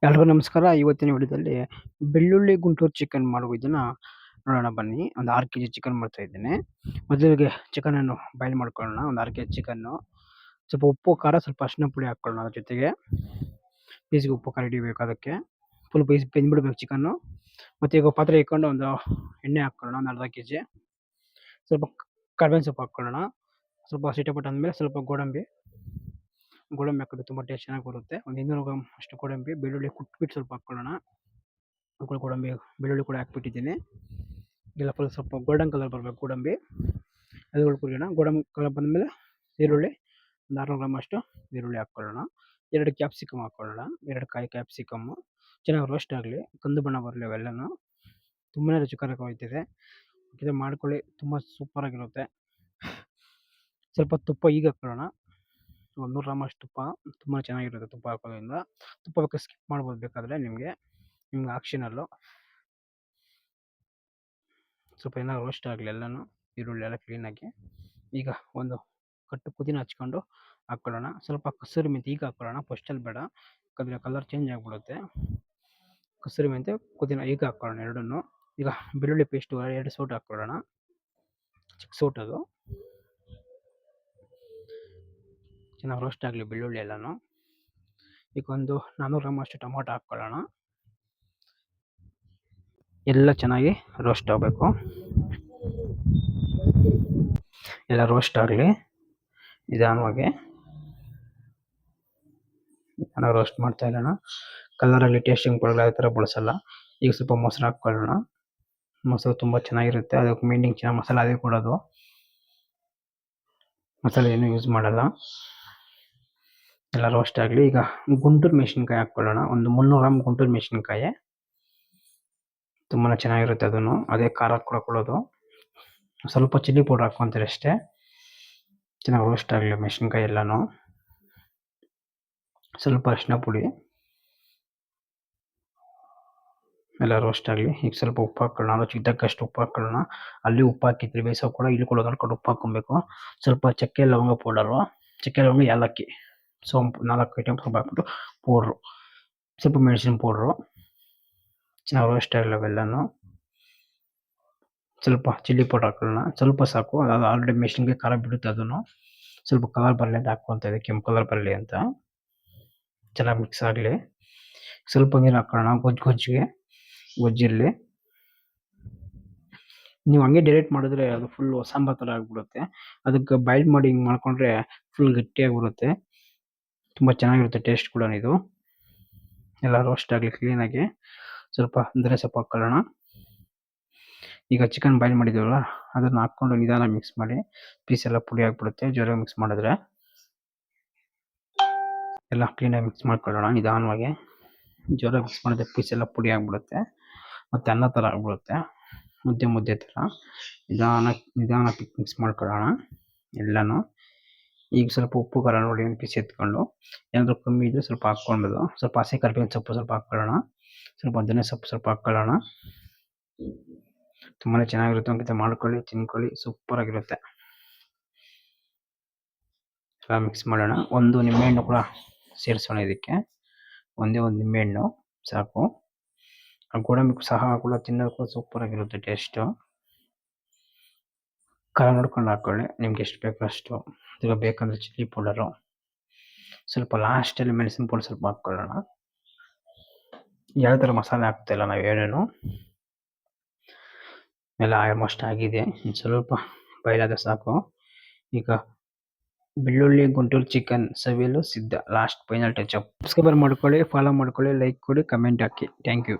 ಎಲ್ರಿಗೂ ನಮಸ್ಕಾರ. ಇವತ್ತಿನ ವಿಡಿಯೋದಲ್ಲಿ ಬೆಳ್ಳುಳ್ಳಿ ಗುಂಟೂರು ಚಿಕನ್ ಮಾಡುವ ಇದನ್ನ ನೋಡೋಣ ಬನ್ನಿ. ಒಂದು 6 ಕೆಜಿ ಚಿಕನ್ ಮಾಡ್ತಾ ಇದ್ದೇನೆ. ಮೊದಲಿಗೆ ಚಿಕನನ್ನು ಬಾಯ್ಲ್ ಮಾಡ್ಕೊಳ್ಳೋಣ. ಒಂದು 6 ಕೆಜಿ ಚಿಕನ್ನು, ಸ್ವಲ್ಪ ಉಪ್ಪು, ಖಾರ, ಸ್ವಲ್ಪ ಅರಿಶಿನ ಪುಡಿ ಹಾಕ್ಕೊಳ್ಳೋಣ. ಅದ್ರ ಜೊತೆಗೆ ಪೀಸ್ಗೆ ಉಪ್ಪು ಖಾರ ಹಿಡಿಬೇಕು. ಅದಕ್ಕೆ ಫುಲ್ ಬೆಂದ್ಬಿಡ್ಬೇಕು ಚಿಕನ್ನು. ಮತ್ತು ಈಗ ಪಾತ್ರೆ ಇಟ್ಕೊಂಡು ಒಂದು ಎಣ್ಣೆ ಹಾಕ್ಕೊಳ್ಳೋಣ. ಒಂದು ಅರ್ಧ ಕೆಜಿ, ಸ್ವಲ್ಪ ಕರ್ಬೇವಿನ ಸೊಪ್ಪು ಹಾಕ್ಕೊಳ್ಳೋಣ. ಸ್ವಲ್ಪ ಸಿಟಪಟ್ ಅಂದಮೇಲೆ ಸ್ವಲ್ಪ ಗೋಡಂಬಿ ಹಾಕಿದ್ರೆ ತುಂಬ ಟೇಸ್ಟ್ ಚೆನ್ನಾಗಿ ಬರುತ್ತೆ. ಒಂದು 200 ಗ್ರಾಮ್ ಅಷ್ಟು ಗೋಡಂಬಿ, ಬೆಳ್ಳುಳ್ಳಿ ಕುಟ್ಬಿಟ್ಟು ಸ್ವಲ್ಪ ಹಾಕ್ಕೊಳ್ಳೋಣ. ಗೋಡಂಬಿ ಬೆಳ್ಳುಳ್ಳಿ ಕೂಡ ಹಾಕ್ಬಿಟ್ಟಿದ್ದೀನಿ. ಇದೆಲ್ಲ ಫುಲ್ ಸ್ವಲ್ಪ ಗೋಲ್ಡನ್ ಕಲರ್ ಬರಬೇಕು ಗೋಡಂಬಿ. ಅದು ಹುರ್ಕೊಳ್ಳೋಣ. ಗೋಡಂಬಿ ಕಲರ್ ಬಂದಮೇಲೆ ಈರುಳ್ಳಿ ಒಂದು 600 ಗ್ರಾಮ್ ಅಷ್ಟು ಈರುಳ್ಳಿ ಹಾಕ್ಕೊಳ್ಳೋಣ. 2 ಕ್ಯಾಪ್ಸಿಕಮ್ ಹಾಕ್ಕೊಳ್ಳೋಣ. 2 ಕಾಯಿ ಕ್ಯಾಪ್ಸಿಕಮ್ಮು ಚೆನ್ನಾಗಿ ರೋಸ್ಟ್ ಆಗಲಿ, ಕಂದು ಬಣ್ಣ ಬರಲಿ. ಅವೆಲ್ಲನೂ ತುಂಬಾ ರುಚಿಕರವಾಗಿದೆ. ಇದು ಮಾಡ್ಕೊಳ್ಳಿ, ತುಂಬ ಸೂಪರಾಗಿರುತ್ತೆ. ಸ್ವಲ್ಪ ತುಪ್ಪ ಈಗ ಹಾಕ್ಕೊಳ್ಳೋಣ. ಒಂದು 100 ಗ್ರಾಮ್ ಅಷ್ಟು ತುಪ್ಪ. ತುಂಬ ಚೆನ್ನಾಗಿರುತ್ತೆ ತುಪ್ಪ ಹಾಕೋದ್ರಿಂದ. ತುಪ್ಪ ಬೇಕಾದ್ರೆ ಸ್ಕಿಪ್ ಮಾಡ್ಬೋದು, ಬೇಕಾದರೆ ನಿಮಗೆ ಆಪ್ಷನಲ್ಲು. ಸ್ವಲ್ಪ ಏನಾದ್ರು ರೋಸ್ಟ್ ಆಗಲಿ ಎಲ್ಲನೂ, ಈರುಳ್ಳಿ ಎಲ್ಲ ಕ್ಲೀನಾಗಿ. ಈಗ ಒಂದು ಕಟ್ಟು ಪುದೀನ ಹಚ್ಕೊಂಡು ಹಾಕ್ಕೊಳ್ಳೋಣ. ಸ್ವಲ್ಪ ಕಸೂರಿ ಮೆಂತ್ಯ ಈಗ ಹಾಕ್ಕೊಳ್ಳೋಣ, ಫಸ್ಟಲ್ಲಿ ಬೇಡ, ಯಾಕಂದರೆ ಕಲರ್ ಚೇಂಜ್ ಆಗಿಬಿಡುತ್ತೆ. ಕಸೂರಿ ಮೆಂತ್ಯ, ಪುದೀನ ಈಗ ಹಾಕ್ಕೊಳ್ಳೋಣ ಎರಡನ್ನೂ. ಈಗ ಬೆಳ್ಳುಳ್ಳಿ ಪೇಸ್ಟು 2 ಸೌಟು ಹಾಕ್ಕೊಳ್ಳೋಣ, ಚಿಕ್ಕ ಸೌಟು. ಅದು ಚೆನ್ನಾಗಿ ರೋಸ್ಟ್ ಆಗಲಿ ಬೆಳ್ಳುಳ್ಳಿ ಎಲ್ಲನೂ. ಈಗ ಒಂದು 400 ಗ್ರಾಮ್ ಅಷ್ಟು ಟೊಮೊಟೊ ಹಾಕ್ಕೊಳ್ಳೋಣ. ಎಲ್ಲ ಚೆನ್ನಾಗಿ ರೋಸ್ಟ್ ಆಗಬೇಕು. ಎಲ್ಲ ರೋಸ್ಟ್ ಆಗಲಿ ನಿಧಾನವಾಗಿ. ರೋಸ್ಟ್ ಮಾಡ್ತಾ ಇರೋಣ. ಕಲರಲ್ಲಿ ಟೇಸ್ಟಿಂಗ್ ಬರಲ್ಲ, ಆ ಥರ ಬಳಸಲ್ಲ. ಈಗ ಸ್ವಲ್ಪ ಮೊಸರು ಹಾಕ್ಕೊಳ್ಳೋಣ. ಮೊಸರು ತುಂಬ ಚೆನ್ನಾಗಿರುತ್ತೆ. ಅದಕ್ಕೆ ಮೇಂಟಿಂಗ್ ಚೆನ್ನಾಗಿ ಮಸಾಲೆ ಅದೇ ಕೊಡೋದು, ಮಸಾಲೆ ಏನೂ ಯೂಸ್ ಮಾಡಲ್ಲ. ಎಲ್ಲ ರೋಸ್ಟ್ ಆಗಲಿ. ಈಗ ಗುಂಟೂರು ಮೆಣಸಿನ್ಕಾಯಿ ಹಾಕ್ಕೊಳ್ಳೋಣ. ಒಂದು 300 ಗ್ರಾಮ್ ಗುಂಟೂರು ಮೆಣಸಿನ್ಕಾಯಿ. ತುಂಬಾ ಚೆನ್ನಾಗಿರುತ್ತೆ ಅದನ್ನು, ಅದೇ ಖಾರ ಕೂಡ ಕೊಡೋದು. ಸ್ವಲ್ಪ ಚಿಲ್ಲಿ ಪೌಡರ್ ಹಾಕ್ಕೊಂತಾರೆ ಅಷ್ಟೇ. ಚೆನ್ನಾಗಿ ರೋಸ್ಟ್ ಆಗಲಿ ಮೆಣಸಿನ್ಕಾಯಿ ಎಲ್ಲನೂ. ಸ್ವಲ್ಪ ಅರಿಶಿನ ಪುಡಿ, ಎಲ್ಲ ರೋಸ್ಟ್ ಆಗಲಿ. ಈಗ ಸ್ವಲ್ಪ ಉಪ್ಪು ಹಾಕ್ಕೊಳ್ಳೋಣ. ರುಚಿಗೆ ತಕ್ಕಷ್ಟು ಉಪ್ಪು ಹಾಕ್ಕೊಳ್ಳೋಣ. ಅಲ್ಲಿ ಉಪ್ಪು ಹಾಕಿದ್ರಿ ಬೇಯಿಸೋ ಕೂಡ, ಇಲ್ಲಿ ಕೂಡ ನೋಡ್ಕೊಂಡು ಉಪ್ಪು ಹಾಕ್ಕೊಬೇಕು. ಸ್ವಲ್ಪ ಚಕ್ಕೆ ಲವಂಗ ಪೌಡರು, ಚಕ್ಕೆ ಲವಂಗ ಏಲಕ್ಕಿ, ಸೋಂಪು 4 ಐಟಮ್ ಸ್ವಲ್ಪ ಹಾಕ್ಬಿಟ್ಟು ಪೌಡ್ರು, ಸ್ವಲ್ಪ ಮೆಣಸಿನ ಪೌಡ್ರು. ಚೆನ್ನಾಗಿ ರೋಸ್ಟ್ ಆಗಲಿ ಅವೆಲ್ಲನೂ. ಸ್ವಲ್ಪ ಚಿಲ್ಲಿ ಪೌಡರ್ ಹಾಕ್ಕೊಳ್ಳೋಣ, ಸ್ವಲ್ಪ ಸಾಕು. ಅದು ಆಲ್ರೆಡಿ ಮೆಣಸಿನ್ಕಾಯಿ ಖಾರ ಬಿಡುತ್ತೆ. ಅದನ್ನು ಸ್ವಲ್ಪ ಕಲರ್ ಬರಲಿ ಅಂತ ಹಾಕ್ಕೊತಾ ಇದೆ, ಕೆಂಪು ಕಲರ್ ಬರಲಿ ಅಂತ. ಚೆನ್ನಾಗಿ ಮಿಕ್ಸ್ ಆಗಲಿ. ಸ್ವಲ್ಪ ನೀರು ಹಾಕ್ಕೊಳ್ಳೋಣ, ಗೊಜ್ಜಿರಲಿ. ನೀವು ಹಂಗೆ ಡೈರೆಕ್ಟ್ ಮಾಡಿದ್ರೆ ಅದು ಫುಲ್ಲು ಸಾಂಬಾರು ಥರ ಆಗಿಬಿಡುತ್ತೆ. ಅದಕ್ಕೆ ಬಾಯ್ಲ್ ಮಾಡಿ ಹಿಂಗೆ ಮಾಡ್ಕೊಂಡ್ರೆ ಫುಲ್ ಗಟ್ಟಿಯಾಗಿ ಬರುತ್ತೆ. ತುಂಬ ಚೆನ್ನಾಗಿರುತ್ತೆ ಟೇಸ್ಟ್ ಕೂಡ. ಇದು ಎಲ್ಲ ರೋಸ್ಟ್ ಆಗಲಿ ಕ್ಲೀನಾಗಿ. ಸ್ವಲ್ಪ ಧನಿಯಾ ಸೊಪ್ಪು ಹಾಕ್ಕೊಳ್ಳೋಣ. ಈಗ ಚಿಕನ್ ಬಾಯ್ಲ್ ಮಾಡಿದ್ದೀವಲ್ಲ, ಅದನ್ನು ಹಾಕ್ಕೊಂಡು ನಿಧಾನ ಮಿಕ್ಸ್ ಮಾಡಿ. ಪೀಸ್ ಎಲ್ಲ ಪುಡಿ ಆಗಿಬಿಡುತ್ತೆ ಜೋರಾಗಿ ಮಿಕ್ಸ್ ಮಾಡಿದ್ರೆ. ಎಲ್ಲ ಕ್ಲೀನಾಗಿ ಮಿಕ್ಸ್ ಮಾಡ್ಕೊಳ್ಳೋಣ ನಿಧಾನವಾಗಿ. ಜೋರಾಗಿ ಮಿಕ್ಸ್ ಮಾಡಿದ್ರೆ ಪೀಸ್ ಎಲ್ಲ ಪುಡಿ ಆಗಿಬಿಡುತ್ತೆ, ಮತ್ತು ಅನ್ನ ಥರ ಆಗಿಬಿಡುತ್ತೆ, ಮುದ್ದೆ ಥರ. ನಿಧಾನಕ್ಕೆ ಮಿಕ್ಸ್ ಮಾಡ್ಕೊಳ್ಳೋಣ ಎಲ್ಲನೂ. ಈಗ ಸ್ವಲ್ಪ ಉಪ್ಪು ಖಾರ ನೋಡಿ ಒಂದು ಪೀಸ್ ಎತ್ಕೊಂಡು, ಏನಾದರೂ ಕಮ್ಮಿ ಇದ್ದರೆ ಸ್ವಲ್ಪ ಹಾಕ್ಕೊಳ್ಬೋದು. ಸ್ವಲ್ಪ ಹಸಿ ಕರಿಬೇವಿನ ಸೊಪ್ಪು ಸ್ವಲ್ಪ ಹಾಕ್ಕೊಳ್ಳೋಣ. ಸ್ವಲ್ಪ ಧನಿಯಾ ಸೊಪ್ಪು ಸ್ವಲ್ಪ ಹಾಕ್ಕೊಳ್ಳೋಣ. ತುಂಬಾ ಚೆನ್ನಾಗಿರುತ್ತೆ. ಒಂದ್ಸತಿ ಮಾಡ್ಕೊಳ್ಳಿ, ತಿನ್ಕೊಳ್ಳಿ, ಸೂಪರಾಗಿರುತ್ತೆ. ಎಲ್ಲ ಮಿಕ್ಸ್ ಮಾಡೋಣ. ಒಂದು ನಿಂಬೆಹಣ್ಣು ಕೂಡ ಸೇರಿಸೋಣ ಇದಕ್ಕೆ. ಒಂದೇ ಒಂದು ನಿಂಬೆಹಣ್ಣು ಸಾಕು. ಆ ಗೋಡಂಬಿ ಸಹ ಕೂಡ ತಿನ್ನೋಕ್ಕೂ ಸೂಪರಾಗಿರುತ್ತೆ ಟೇಸ್ಟು. ಖಾರ ನೋಡ್ಕೊಂಡು ಹಾಕ್ಕೊಳ್ಳಿ, ನಿಮ್ಗೆ ಎಷ್ಟು ಬೇಕೋ ಅಷ್ಟು. ಈಗ ಬೇಕಂದರೆ ಚಿಲ್ಲಿ ಪೌಡರು, ಸ್ವಲ್ಪ ಲಾಸ್ಟಲ್ಲಿ ಮೆಣಸಿನ ಪೌಡರ್ ಸ್ವಲ್ಪ ಹಾಕ್ಕೊಳ್ಳೋಣ. ಯಾವ ಥರ ಮಸಾಲೆ ಹಾಕ್ತಾಯಿಲ್ಲ ನಾವು ಏನೇನು. ಎಲ್ಲ ಆಲ್ಮೋಸ್ಟ್ ಆಗಿದೆ, ಸ್ವಲ್ಪ ಬಾಯ್ಲಾದರೆ ಸಾಕು. ಈಗ ಬೆಳ್ಳುಳ್ಳಿ ಗುಂಟೂರು ಚಿಕನ್ ಸವಿಯಲು ಸಿದ್ಧ. Last final touch up. Subscribe ಮಾಡ್ಕೊಳ್ಳಿ, ಫಾಲೋ ಮಾಡ್ಕೊಳ್ಳಿ, ಲೈಕ್ ಕೊಡಿ, ಕಮೆಂಟ್ ಹಾಕಿ. Thank you.